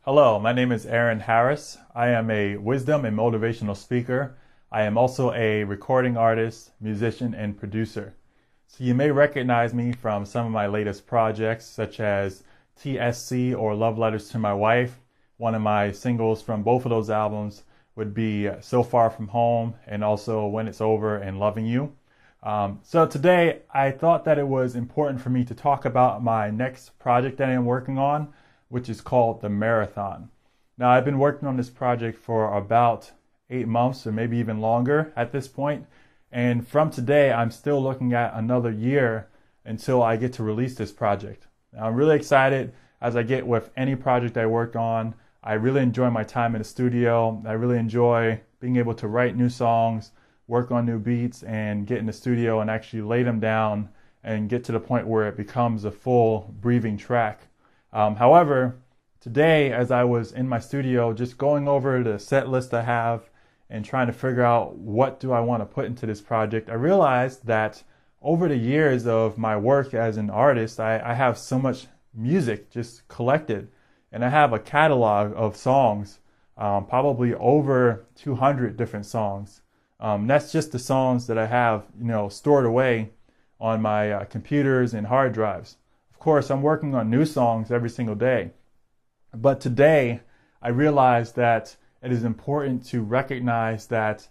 Hello, my name is Aaron Harris. I am a wisdom and motivational speaker. I am also a recording artist, musician, and producer. So you may recognize me from some of my latest projects, such as T.S.C. or Love Letters to My Wife. One of my singles from both of those albums would be So Far From Home and also When It's Over and Loving You. So today I thought that it was important for me to talk about my next project that I am working on, which is called The Marathon. Now, I've been working on this project for about 8 months or maybe even longer at this point. And from today, I'm still looking at another year until I get to release this project. Now, I'm really excited as I get with any project I work on. I really enjoy my time in the studio. I really enjoy being able to write new songs, work on new beats, and get in the studio and actually lay them down and get to the point where it becomes a full breathing track. However, today, as I was in my studio, just going over the set list I have and trying to figure out what do I want to put into this project, I realized that over the years of my work as an artist, I have so much music just collected, and I have a catalog of songs, probably over 200 different songs. That's just the songs that I have, stored away on my computers and hard drives. Of course, I'm working on new songs every single day. But today, I realized that it is important to recognize that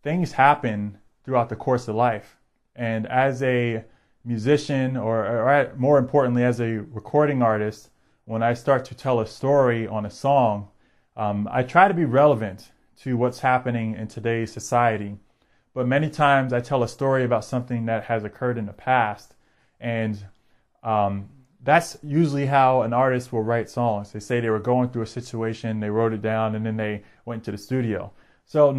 things happen throughout the course of life. And as a musician, or more importantly, as a recording artist, when I start to tell a story on a song, I try to be relevant to what's happening in today's society. But many times I tell a story about something that has occurred in the past, and that's usually how an artist will write songs. They say they were going through a situation, they wrote it down, and then they went to the studio. So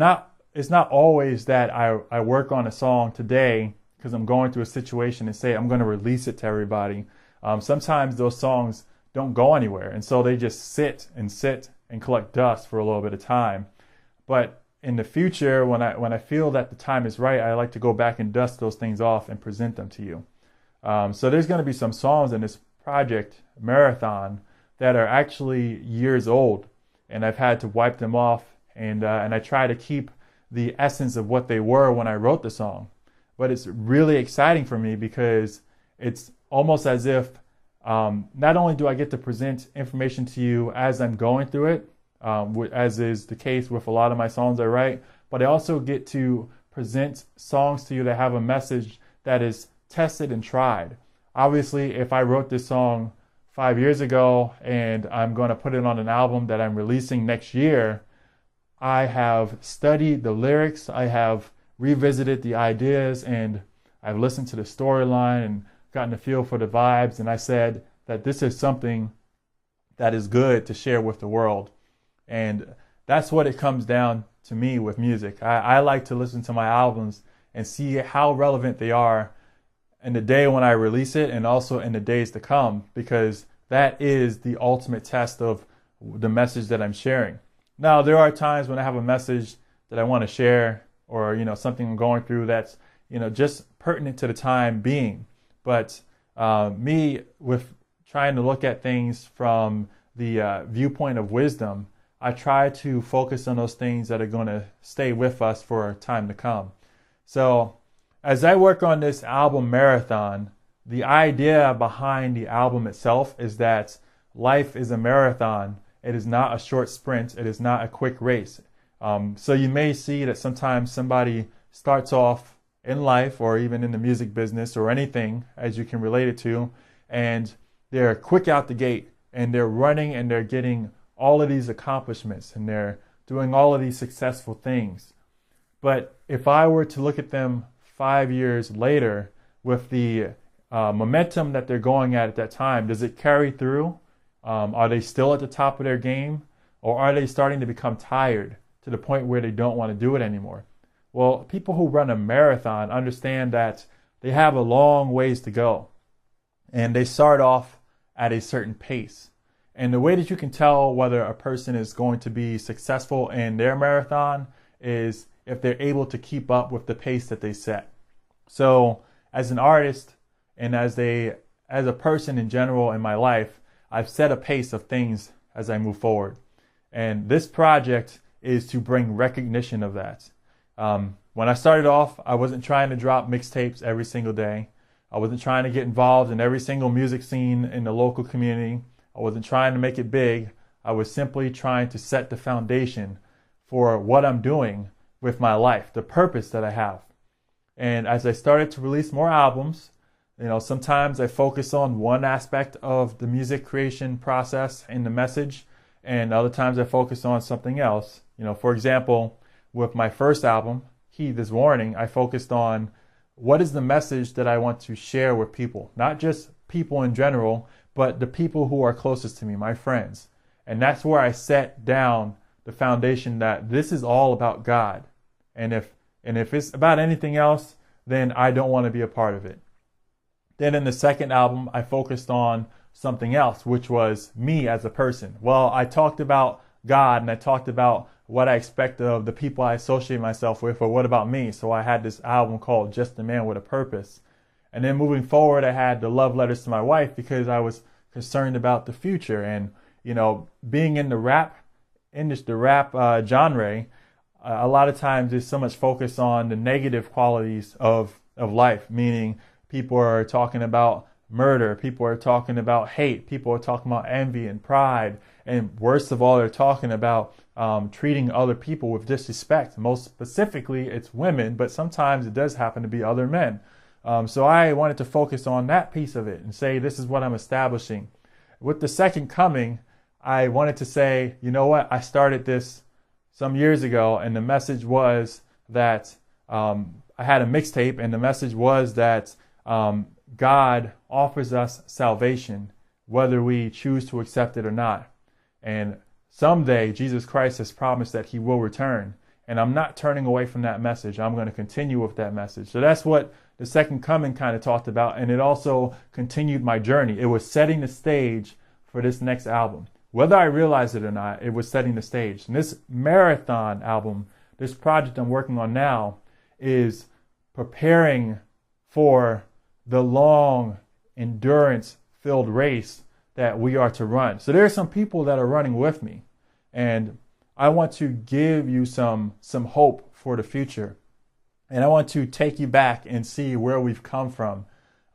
it's not always that I work on a song today because I'm going through a situation and say I'm going to release it to everybody. Sometimes those songs don't go anywhere, and so they just sit and collect dust for a little bit of time. But in the future, when I feel that the time is right, I like to go back and dust those things off and present them to you. So there's going to be some songs in this project, Marathon, that are actually years old, and I've had to wipe them off, and I try to keep the essence of what they were when I wrote the song. But it's really exciting for me because it's almost as if not only do I get to present information to you as I'm going through it, as is the case with a lot of my songs I write, but I also get to present songs to you that have a message that is tested and tried. Obviously, if I wrote this song 5 years ago and I'm going to put it on an album that I'm releasing next year, I have studied the lyrics, I have revisited the ideas, and I've listened to the storyline and gotten a feel for the vibes, and I said that this is something that is good to share with the world. And that's what it comes down to me with music. I like to listen to my albums and see how relevant they are in the day when I release it and also in the days to come, because that is the ultimate test of the message that I'm sharing. Now, there are times when I have a message that I want to share, or something I'm going through that's just pertinent to the time being. But me, with trying to look at things from the viewpoint of wisdom, I try to focus on those things that are going to stay with us for time to come. So as I work on this album Marathon, the idea behind the album itself is that life is a marathon. It is not a short sprint. It is not a quick race. So you may see that sometimes somebody starts off in life or even in the music business or anything, as you can relate it to, and they're quick out the gate and they're running and they're getting all of these accomplishments and they're doing all of these successful things. But if I were to look at them 5 years later with the momentum that they're going at that time, does it carry through? Are they still at the top of their game, or are they starting to become tired to the point where they don't want to do it anymore? Well, people who run a marathon understand that they have a long ways to go, and they start off at a certain pace. And the way that you can tell whether a person is going to be successful in their marathon is if they're able to keep up with the pace that they set. So as an artist and as a person in general in my life, I've set a pace of things as I move forward. And this project is to bring recognition of that. When I started off, I wasn't trying to drop mixtapes every single day. I wasn't trying to get involved in every single music scene in the local community. I wasn't trying to make it big. I was simply trying to set the foundation for what I'm doing with my life, the purpose that I have. And as I started to release more albums, sometimes I focus on one aspect of the music creation process and the message, and other times I focus on something else. For example, with my first album, Heed This Warning, I focused on what is the message that I want to share with people, not just people in general, but the people who are closest to me, my friends. And that's where I set down the foundation that this is all about God. And if it's about anything else, then I don't want to be a part of it. Then in the second album, I focused on something else, which was me as a person. Well, I talked about God and I talked about what I expect of the people I associate myself with, or what about me? So I had this album called Just a Man with a Purpose. And then moving forward, I had the love letters to my wife because I was concerned about the future. And, being in the rap genre, a lot of times there's so much focus on the negative qualities of life, meaning people are talking about murder, people are talking about hate, people are talking about envy and pride, and worst of all, they're talking about treating other people with disrespect. Most specifically, it's women, but sometimes it does happen to be other men. So I wanted to focus on that piece of it and say, this is what I'm establishing. With the second coming, I wanted to say, you know what, I started this some years ago, and the message was that I had a mixtape, and the message was that God offers us salvation, whether we choose to accept it or not. And someday, Jesus Christ has promised that he will return. And I'm not turning away from that message. I'm going to continue with that message. So that's what the second coming kind of talked about. And it also continued my journey. It was setting the stage for this next album. Whether I realized it or not, it was setting the stage. And this marathon album, this project I'm working on now, is preparing for the long endurance-filled race that we are to run. So there are some people that are running with me, and I want to give you some hope for the future. And I want to take you back and see where we've come from.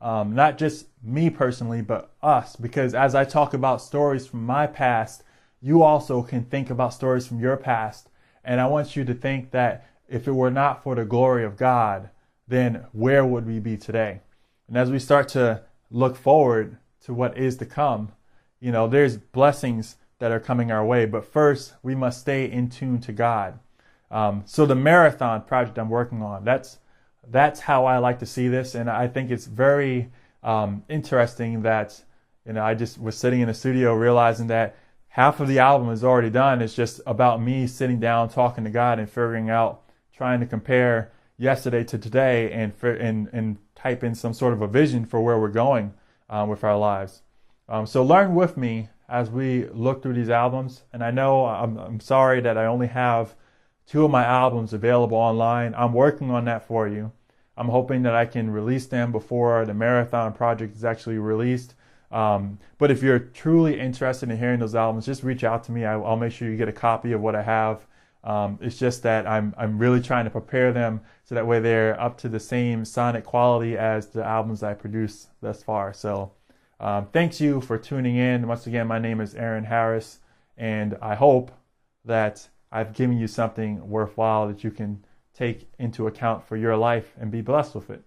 Not just me personally, but us. Because as I talk about stories from my past, you also can think about stories from your past. And I want you to think that if it were not for the glory of God, then where would we be today? And as we start to look forward to what is to come, there's blessings that are coming our way. But first, we must stay in tune to God. So the marathon project I'm working on, that's how I like to see this. And I think it's very interesting that, I just was sitting in the studio realizing that half of the album is already done. It's just about me sitting down, talking to God and figuring out, trying to compare yesterday to today and type in some sort of a vision for where we're going with our lives. So learn with me as we look through these albums. And I know I'm sorry that I only have 2 of my albums available online. I'm working on that for you. I'm hoping that I can release them before the marathon project is actually released. But if you're truly interested in hearing those albums, just reach out to me. I'll make sure you get a copy of what I have. It's just that I'm really trying to prepare them so that way they're up to the same sonic quality as the albums I produced thus far. So thanks you for tuning in. Once again, my name is Aaron Harris, and I hope that I've given you something worthwhile that you can take into account for your life and be blessed with it.